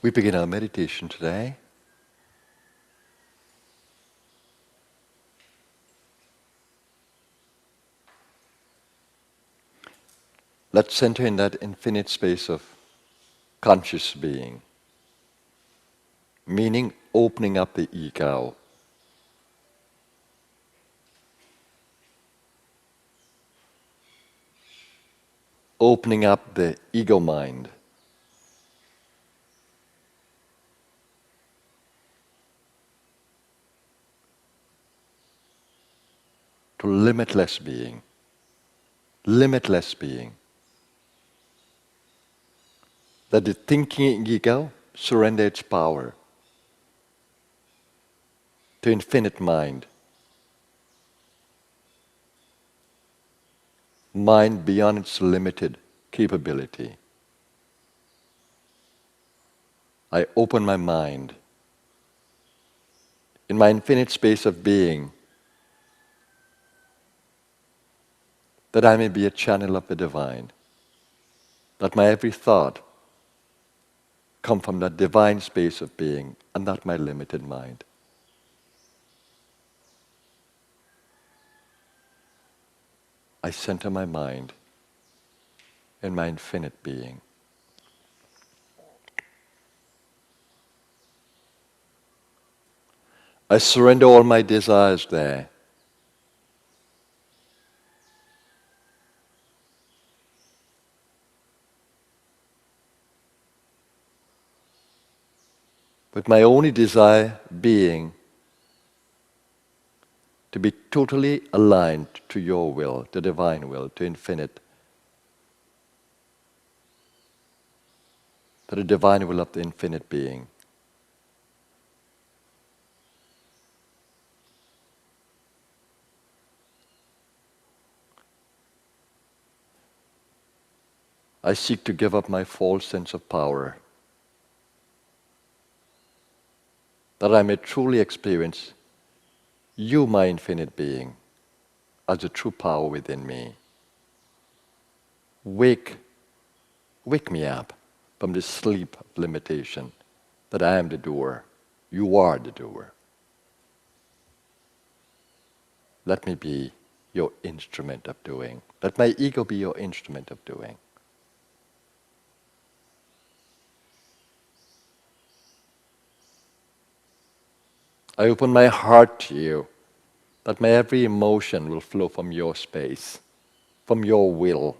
We begin our meditation today. Let's center in that infinite space of conscious being, meaning opening up the ego. Opening up the ego mind. To limitless being. Limitless being. That the thinking ego surrender its power to infinite mind. Mind beyond its limited capability. I open my mind in my infinite space of being, that I may be a channel of the divine, that my every thought come from that divine space of being and not my limited mind. I center my mind in my infinite being. I surrender all my desires there. With my only desire being to be totally aligned to your will, the divine will, to infinite, to the divine will of the infinite being. I seek to give up my false sense of power, that I may truly experience you, my infinite being, as the true power within me. Wake me up from this sleep of limitation, that I am the doer, you are the doer. Let me be your instrument of doing. Let my ego be your instrument of doing. I open my heart to you, that my every emotion will flow from your space, from your will,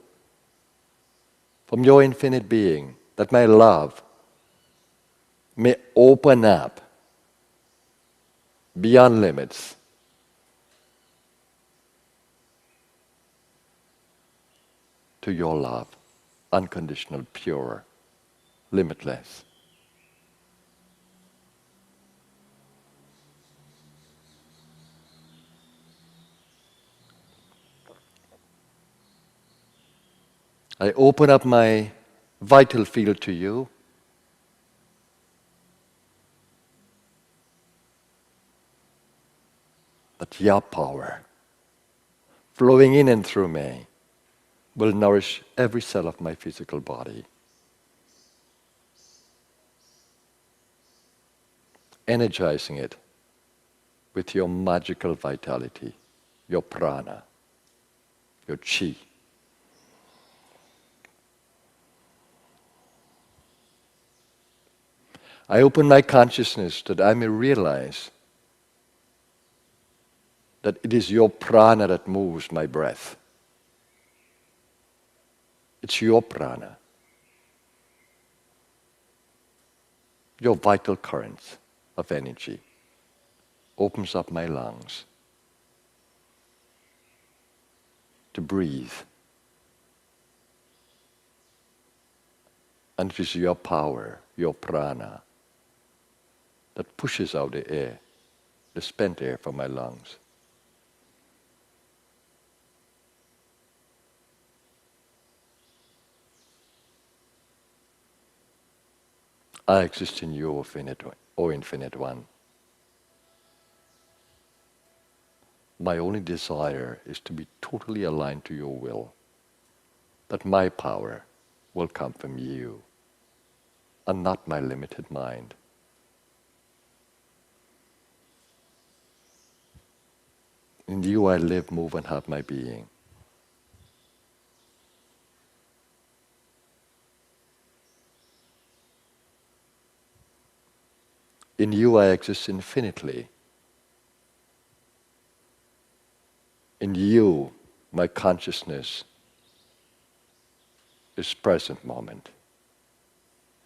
from your infinite being, that my love may open up beyond limits to your love, unconditional, pure, limitless. I open up my vital field to you. That your power, flowing in and through me, will nourish every cell of my physical body. Energizing it with your magical vitality, your prana, your chi. I open my consciousness that I may realize that it is your prana that moves my breath. It's your prana, your vital currents of energy opens up my lungs to breathe. And it is your power, your prana, that pushes out the air, the spent air from my lungs. I exist in you, O Infinite One. My only desire is to be totally aligned to your will, that my power will come from you and not my limited mind. In you I live, move, and have my being. In you I exist infinitely. In you, my consciousness is present moment.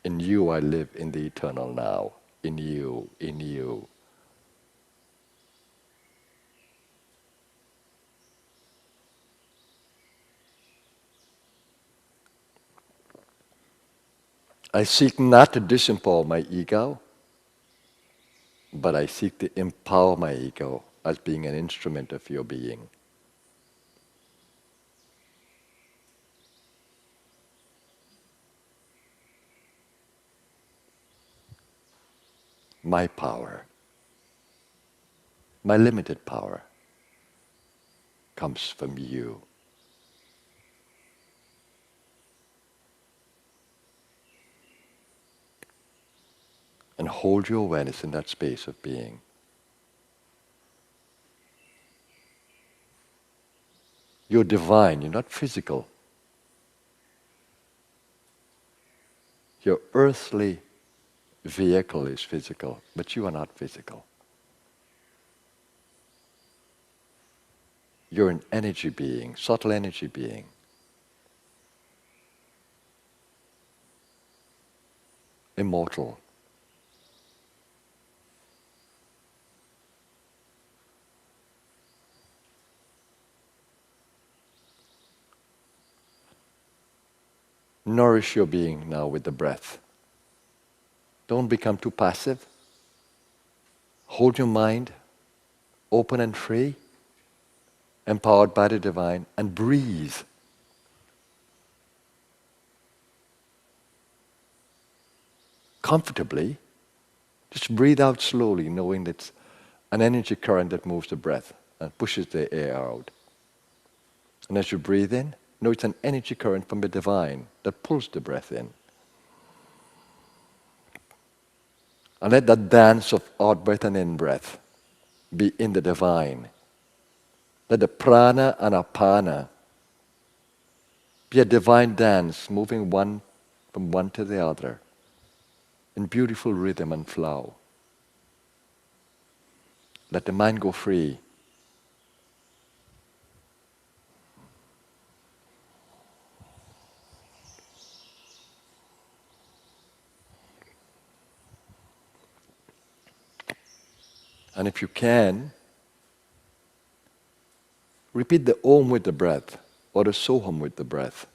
In you I live in the eternal now. In you, in you. I seek not to disempower my ego, but I seek to empower my ego as being an instrument of your being. My power, my limited power, comes from you. And hold your awareness in that space of being. You're divine, you're not physical. Your earthly vehicle is physical, but you are not physical. You're an energy being, subtle energy being. Immortal. Nourish your being now with the breath. Don't become too passive. Hold your mind open and free, empowered by the divine, and breathe. Comfortably, just breathe out slowly, knowing that it's an energy current that moves the breath and pushes the air out. And as you breathe in, know it's an energy current from the divine that pulls the breath in. And let that dance of out breath and in breath be in the divine. Let the prana and apana be a divine dance moving one from one to the other in beautiful rhythm and flow. Let the mind go free. And if you can, repeat the Om with the breath or the Soham with the breath,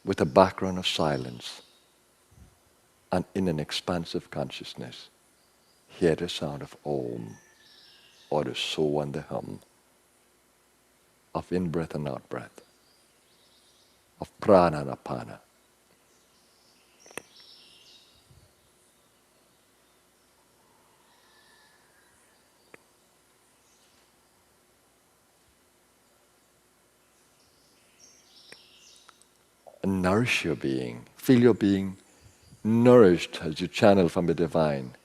with a background of silence and in an expansive consciousness. Hear the sound of Om or the So and the Hum, of in-breath and out-breath, of prana and apana. And nourish your being. Feel your being nourished as you channel from the divine.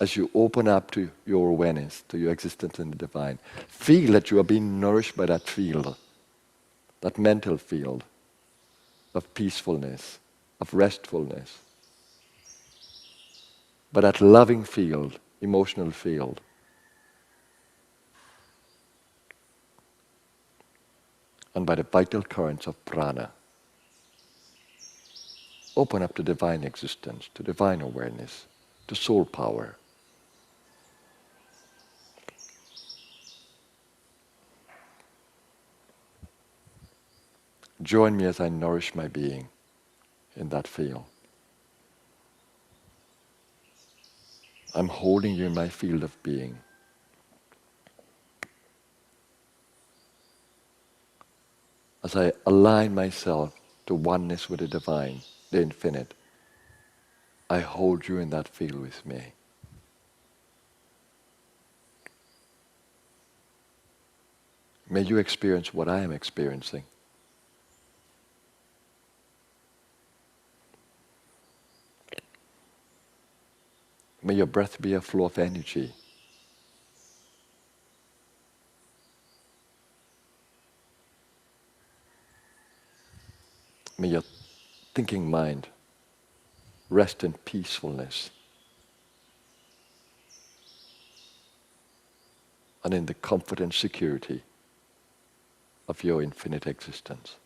As you open up to your awareness, to your existence in the divine. Feel that you are being nourished by that field, that mental field of peacefulness, of restfulness, by that loving field, emotional field. And by the vital currents of prana. Open up to divine existence, to divine awareness, to soul power. Join me as I nourish my being in that field. I'm holding you in my field of being. As I align myself to oneness with the divine, the infinite, I hold you in that field with me. May you experience what I am experiencing. May your breath be a flow of energy. May your thinking mind rest in peacefulness and in the comfort and security of your infinite existence.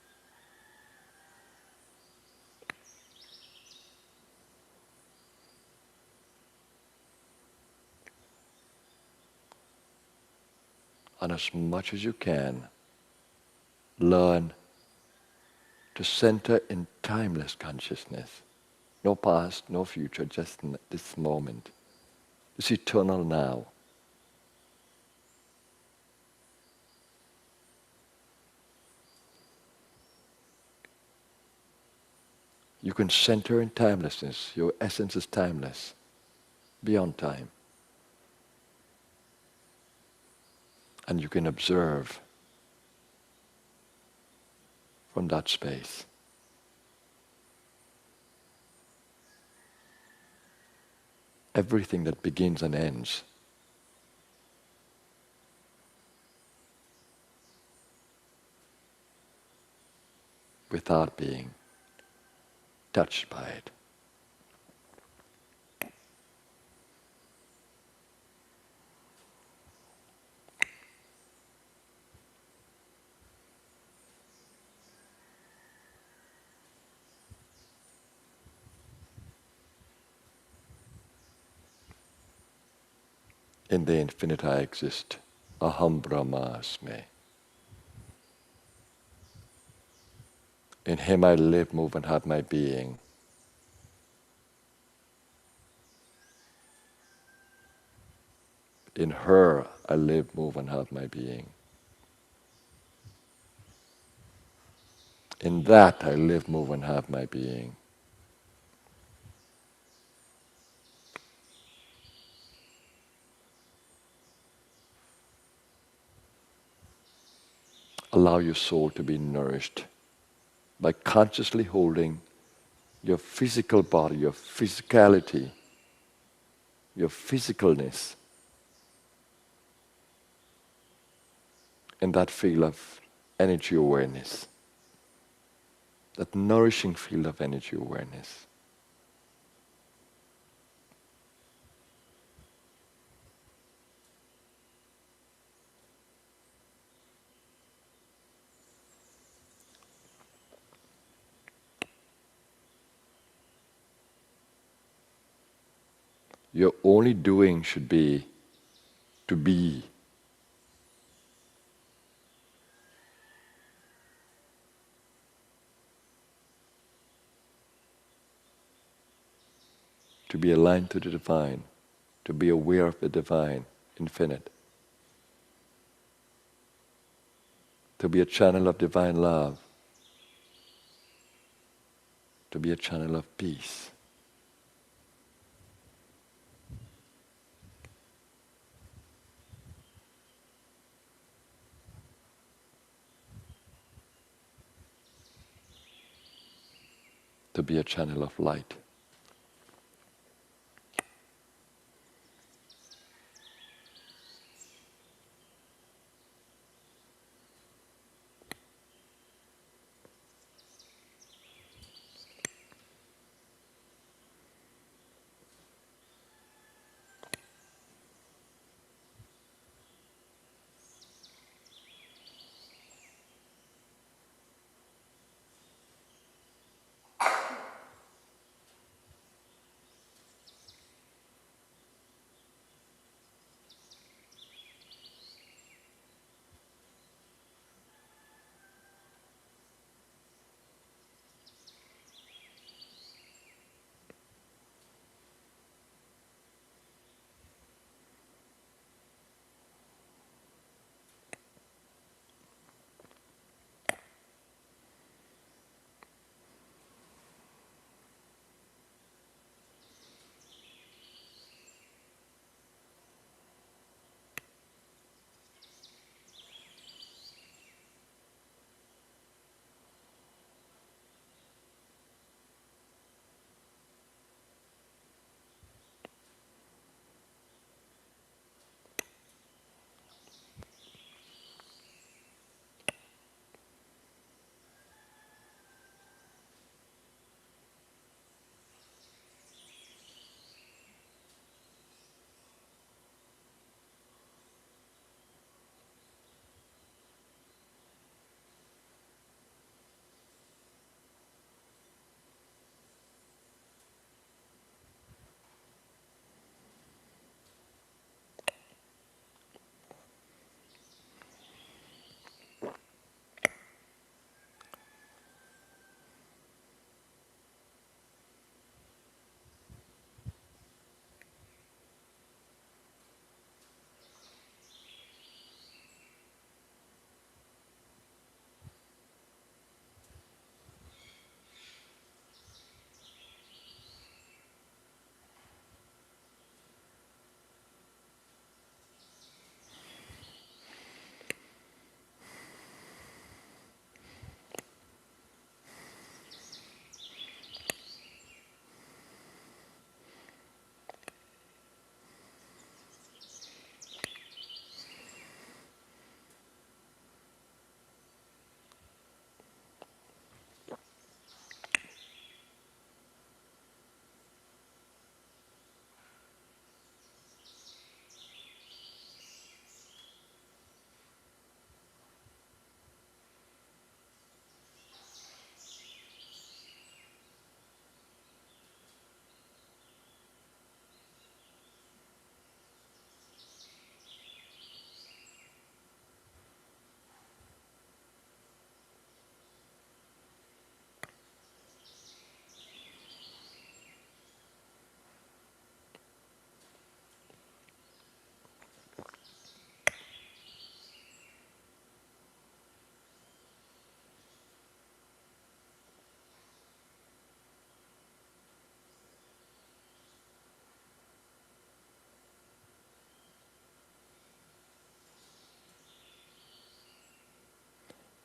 And as much as you can, learn to center in timeless consciousness. No past, no future, just this moment. This eternal now. You can center in timelessness. Your essence is timeless, beyond time. And you can observe from that space. Everything that begins and ends without being touched by it. In the infinite I exist. Aham Brahmasmi. In Him I live, move, and have my being. In her I live, move, and have my being. In that I live, move, and have my being. Allow your soul to be nourished by consciously holding your physical body, your physicality, your physicalness in that field of energy awareness, that nourishing field of energy awareness. Your only doing should be to be. To be aligned to the divine, to be aware of the divine, infinite, to be a channel of divine love, to be a channel of peace. To be a channel of light.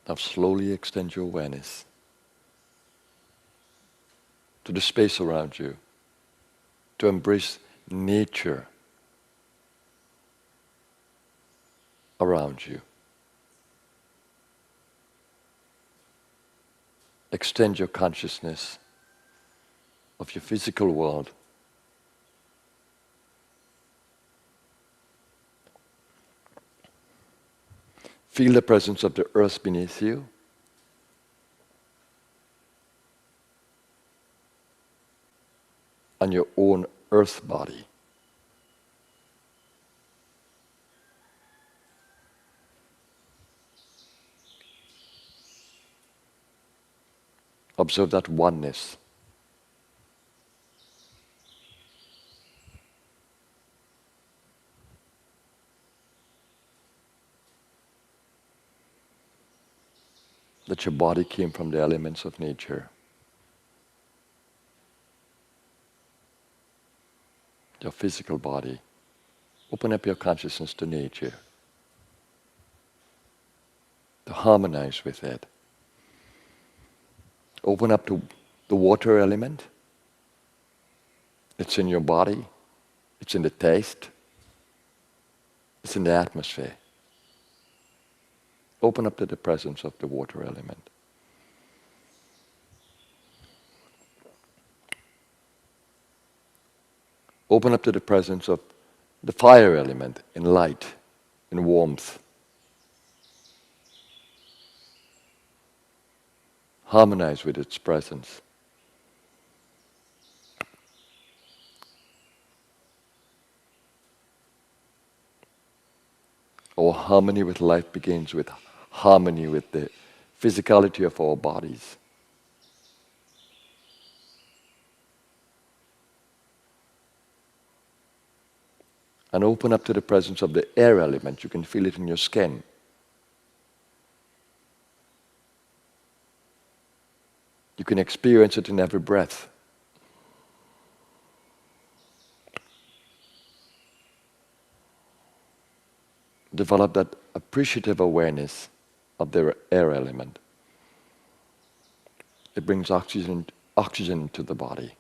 Now slowly extend your awareness to the space around you, to embrace nature around you. Extend your consciousness of your physical world. Feel the presence of the earth beneath you. And your own earth body. Observe that oneness. That your body came from the elements of nature. Your physical body. Open up your consciousness to nature. To harmonize with it. Open up to the water element. It's in your body. It's in the taste. It's in the atmosphere. Open up to the presence of the water element. Open up to the presence of the fire element in light, in warmth. Harmonize with its presence. Our harmony with life begins with harmony with the physicality of our bodies. And open up to the presence of the air element. You can feel it in your skin. You can experience it in every breath. Develop that appreciative awareness of the air element. It brings oxygen to the body.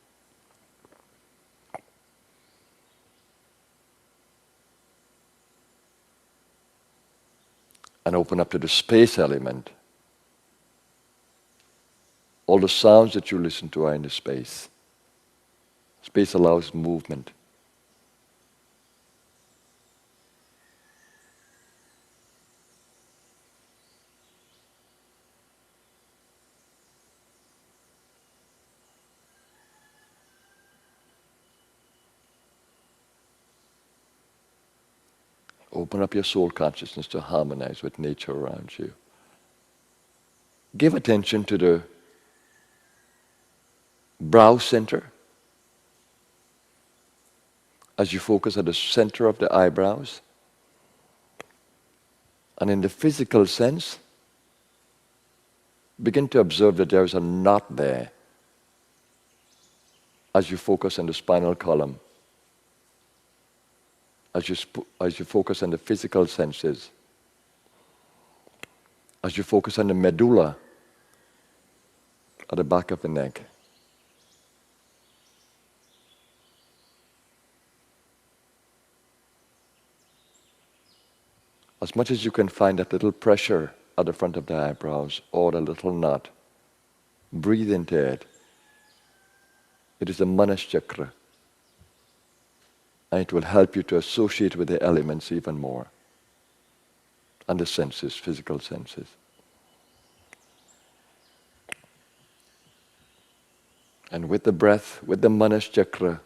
And open up to the space element. All the sounds that you listen to are in the space. Space allows movement. Open up your soul consciousness to harmonize with nature around you. Give attention to the brow center as you focus at the center of the eyebrows. And in the physical sense, begin to observe that there is a knot there as you focus on the spinal column. As you focus on the physical senses, as you focus on the medulla at the back of the neck. As much as you can find that little pressure at the front of the eyebrows or the little knot, breathe into it. It is the Manas chakra. And it will help you to associate with the elements even more. And the senses, physical senses. And with the breath, with the Manas chakra,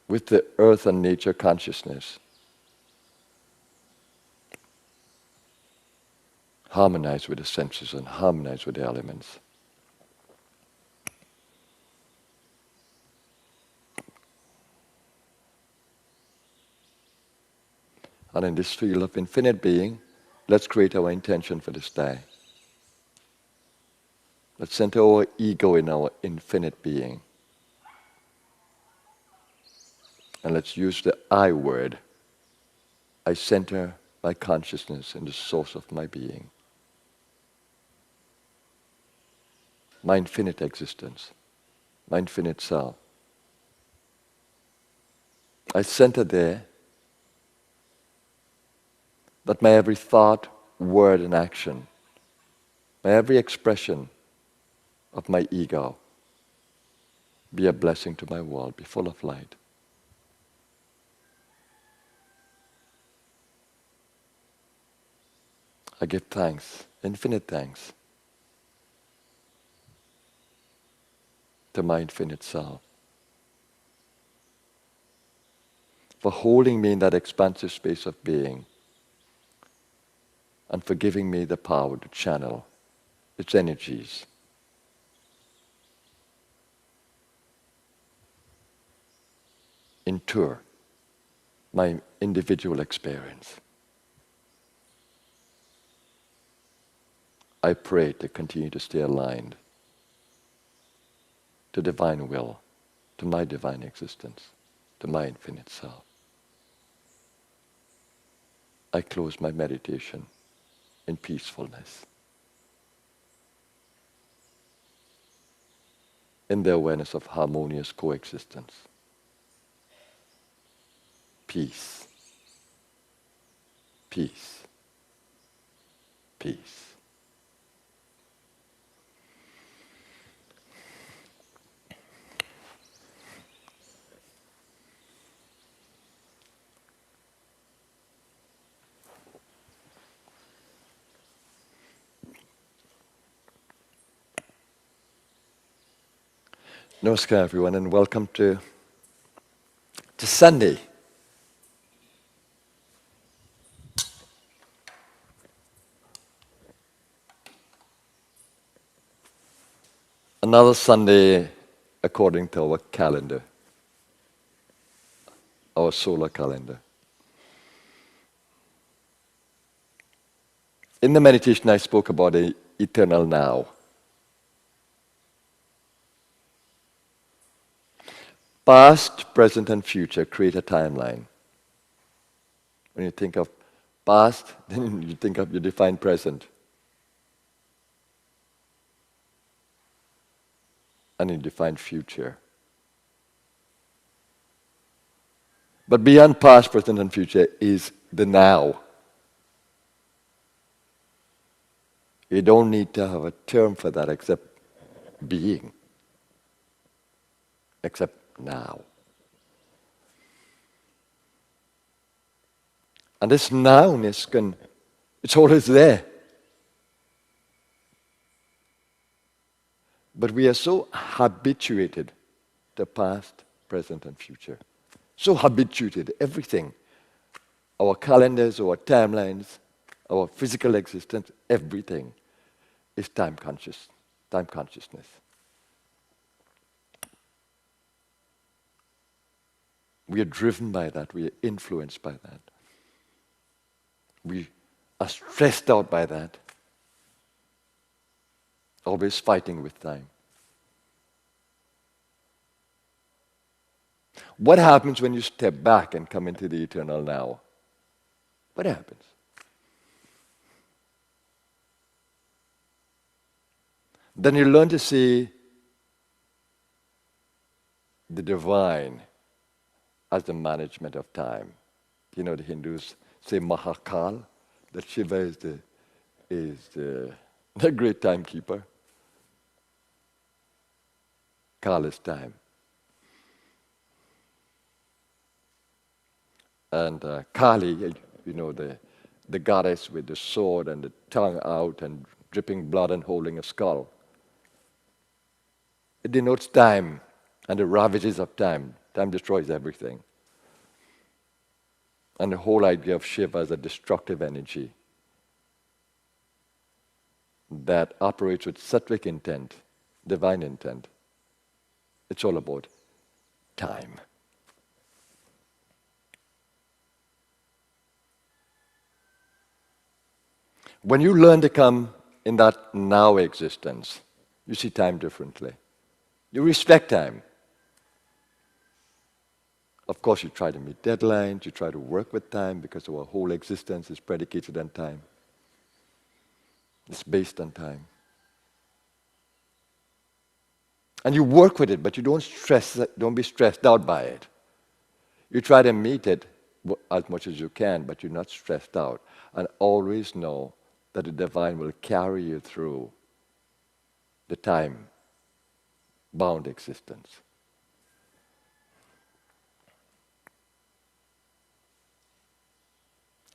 with the earth and nature consciousness, harmonize with the senses and harmonize with the elements. And in this field of infinite being, let's create our intention for this day. Let's center our ego in our infinite being. And let's use the I word I center my consciousness in the source of my being, my infinite existence, my infinite self. I center there that my every thought, word, and action, my every expression of my ego be a blessing to my world, be full of light. I give thanks, infinite thanks, to my infinite self for holding me in that expansive space of being and for giving me the power to channel its energies into my individual experience. I pray to continue to stay aligned to divine will, to my divine existence, to my infinite self. I close my meditation in peacefulness, in the awareness of harmonious coexistence. Peace, peace, peace. Namaskar everyone and welcome to Sunday. Another Sunday according to our calendar, our solar calendar. In the meditation I spoke about the eternal now. Past, present and future create a timeline. When you think of past, then you think of, you define present. And you define future. But beyond past, present and future is the now. You don't need to have a term for that except being. Except now. And this nowness it's always there. But we are so habituated to past, present and future. So habituated, everything. Our calendars, our timelines, our physical existence, everything is time consciousness. We are driven by that, we are influenced by that. We are stressed out by that. Always fighting with time. What happens when you step back and come into the eternal now? What happens? Then you learn to see the divine as the management of time. You know, the Hindus say Mahakal, that Shiva is the great timekeeper. Kal is time. And Kali, you know, the goddess with the sword and the tongue out and dripping blood and holding a skull. It denotes time and the ravages of time. Time destroys everything. And the whole idea of Shiva as a destructive energy that operates with sattvic intent, divine intent. It's all about time. When you learn to come in that now existence, you see time differently. You respect time. Of course, you try to meet deadlines, you try to work with time because our whole existence is predicated on time. It's based on time. And you work with it, but you don't be stressed out by it. You try to meet it as much as you can, but you're not stressed out. And always know that the divine will carry you through the time-bound existence.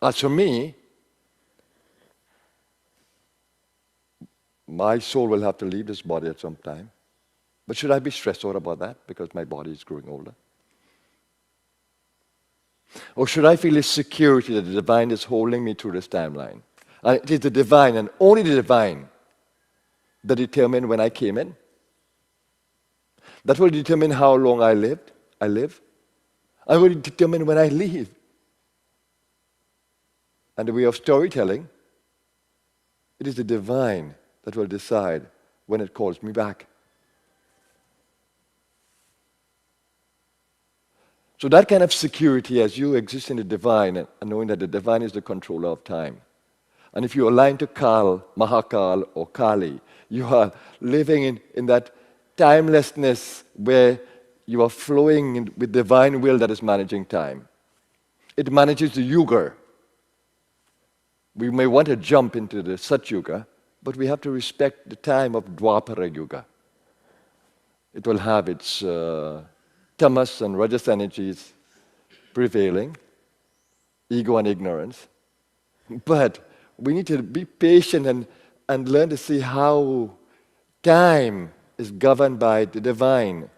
As for me, my soul will have to leave this body at some time. But should I be stressed out about that because my body is growing older? Or should I feel a security that the divine is holding me through this timeline? And it is the divine and only the divine that determined when I came in. That will determine how long I live. And will determine when I leave. And the way of storytelling, it is the divine that will decide when it calls me back. So that kind of security as you exist in the divine and knowing that the divine is the controller of time. And if you align to Kal, Mahakal or Kali, you are living in that timelessness where you are flowing with divine will that is managing time. It manages the Yuga. We may want to jump into the Sat Yuga, but we have to respect the time of Dwapara Yuga. It will have its tamas and rajas energies prevailing, ego and ignorance. But we need to be patient and learn to see how time is governed by the divine.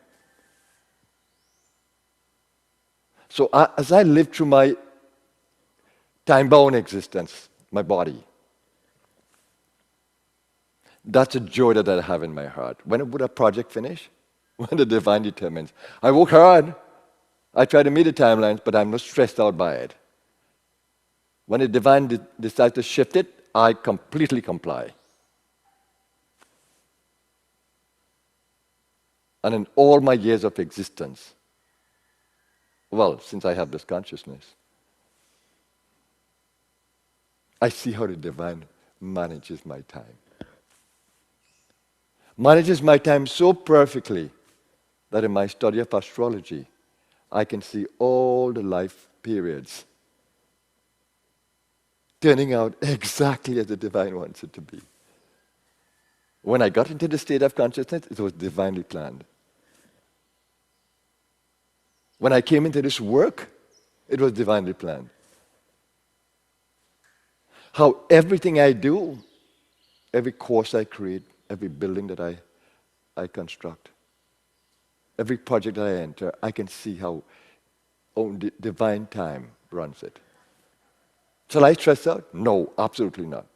So as I live through my time-bound existence, my body, that's a joy that I have in my heart. When would a project finish? When the divine determines. I work hard. I try to meet the timelines, but I'm not stressed out by it. When the divine decides to shift it, I completely comply. And in all my years of existence, well, since I have this consciousness, I see how the divine manages my time. Manages my time so perfectly that in my study of astrology, I can see all the life periods turning out exactly as the divine wants it to be. When I got into the state of consciousness, it was divinely planned. When I came into this work, it was divinely planned. How everything I do, every course I create, every building that I construct, every project that I enter, I can see how only divine time runs it. Shall I stress out? No, absolutely not.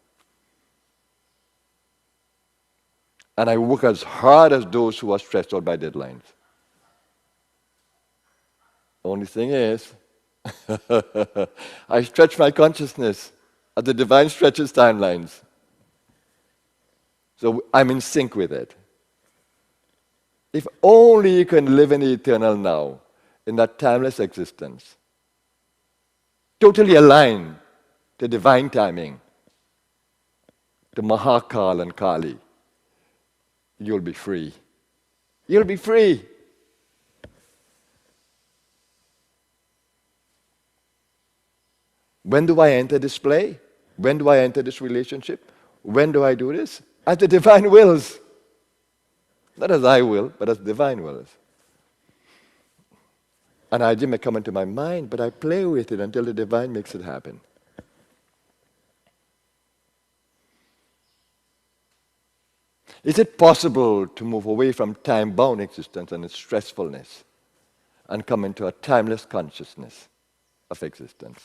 And I work as hard as those who are stressed out by deadlines. Only thing is, I stretch my consciousness as the divine stretches timelines. So I'm in sync with it. If only you can live in the eternal now, in that timeless existence, totally aligned to divine timing, to Mahakal and Kali, you'll be free. You'll be free. When do I enter this play? When do I enter this relationship? When do I do this? As the divine wills. Not as I will, but as divine wills. An idea may come into my mind, but I play with it until the divine makes it happen. Is it possible to move away from time-bound existence and its stressfulness and come into a timeless consciousness of existence?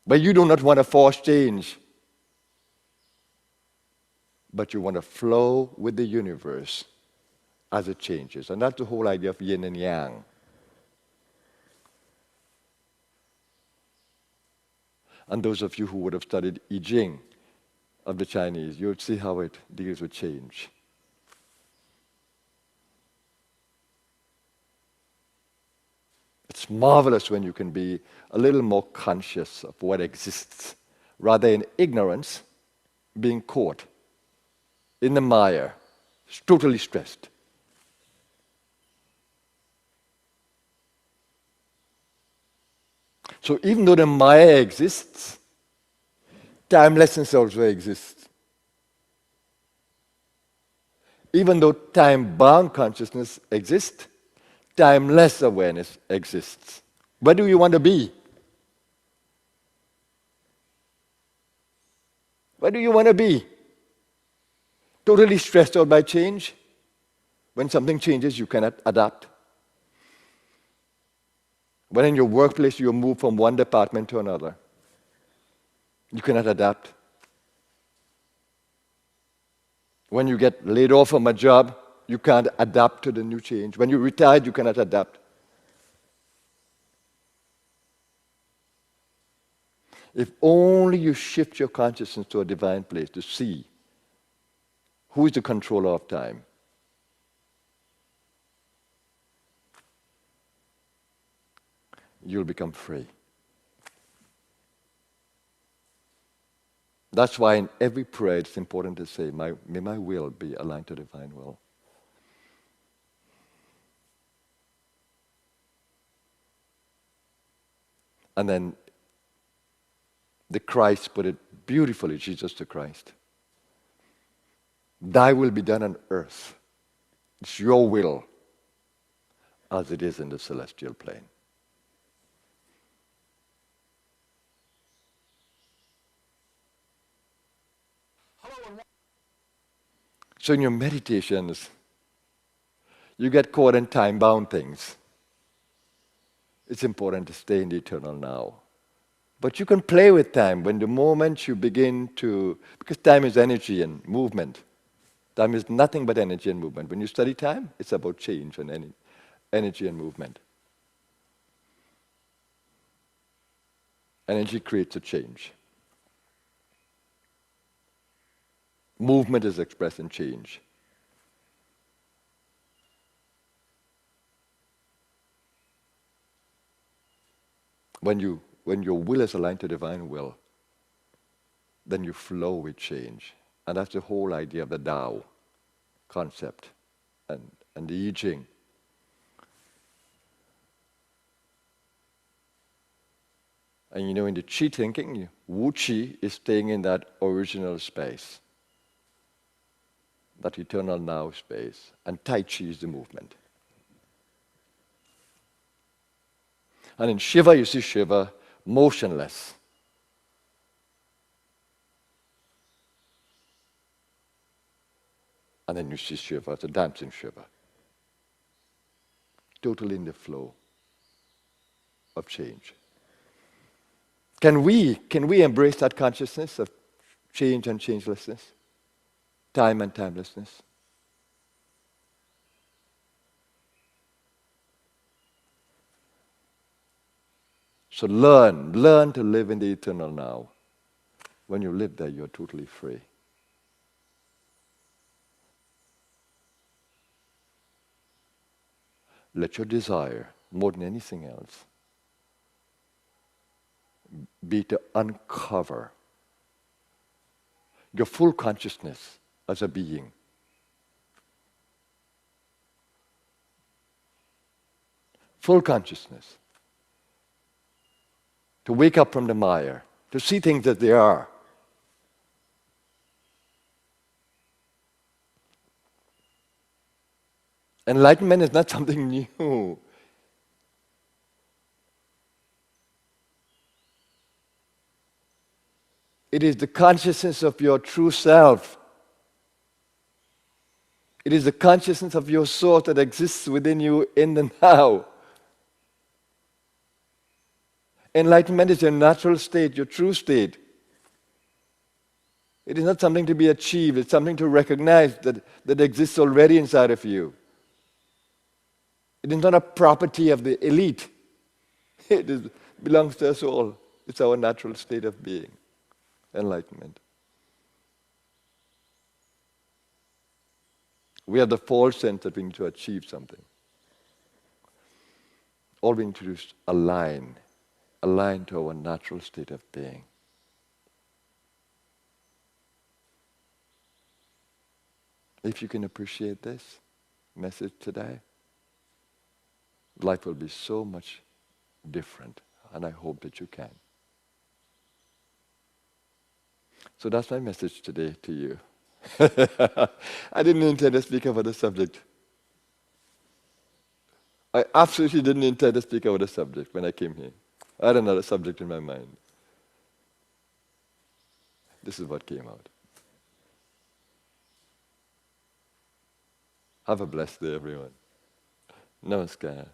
But you do not want to force change, but you want to flow with the universe as it changes. And that's the whole idea of yin and yang. And those of you who would have studied I Ching of the Chinese, you would see how it deals with change. It's marvelous when you can be a little more conscious of what exists, rather in ignorance, being caught in the mire, totally stressed. So even though the mire exists, timelessness also exists. Even though time-bound consciousness exists, timeless awareness exists. Where do you want to be? Where do you want to be? Totally stressed out by change? When something changes, you cannot adapt. When in your workplace you move from one department to another, you cannot adapt. When you get laid off from a job, you can't adapt to the new change. When you're retired, you cannot adapt. If only you shift your consciousness to a divine place to see who is the controller of time. You'll become free. That's why in every prayer it's important to say, may my will be aligned to divine will. And then the Christ put it beautifully, Jesus the Christ. Thy will be done on earth. It's your will as it is in the celestial plane. So in your meditations, you get caught in time-bound things. It's important to stay in the eternal now. But you can play with time when the moment you begin to, because time is energy and movement. Time is nothing but energy and movement. When you study time, it's about change and energy and movement. Energy creates a change. Movement is expressed in change. When your will is aligned to divine will, then you flow with change. And that's the whole idea of the Tao concept and the I Ching. And you know, in the Qi thinking, Wu Qi is staying in that original space, that eternal now space. And Tai Chi is the movement. And in Shiva, you see Shiva motionless. And then you see Shiva, the dancing Shiva. Totally in the flow of change. Can we embrace that consciousness of change and changelessness? Time and timelessness? So learn to live in the eternal now. When you live there, you're totally free. Let your desire, more than anything else, be to uncover your full consciousness as a being. Full consciousness. To wake up from the mire, to see things as they are. Enlightenment is not something new. It is the consciousness of your true self. It is the consciousness of your soul that exists within you in the now. Enlightenment is your natural state, your true state. It is not something to be achieved, it's something to recognize that exists already inside of you. It is not a property of the elite. Belongs to us all. It's our natural state of being. Enlightenment. We have the false sense that we need to achieve something. all we need to do is align to our natural state of being. If you can appreciate this message today, life will be so much different, and I hope that you can. So that's my message today to you. I didn't intend to speak about the subject. I absolutely didn't intend to speak about the subject when I came here. I had another subject in my mind. This is what came out. Have a blessed day, everyone. Namaskar.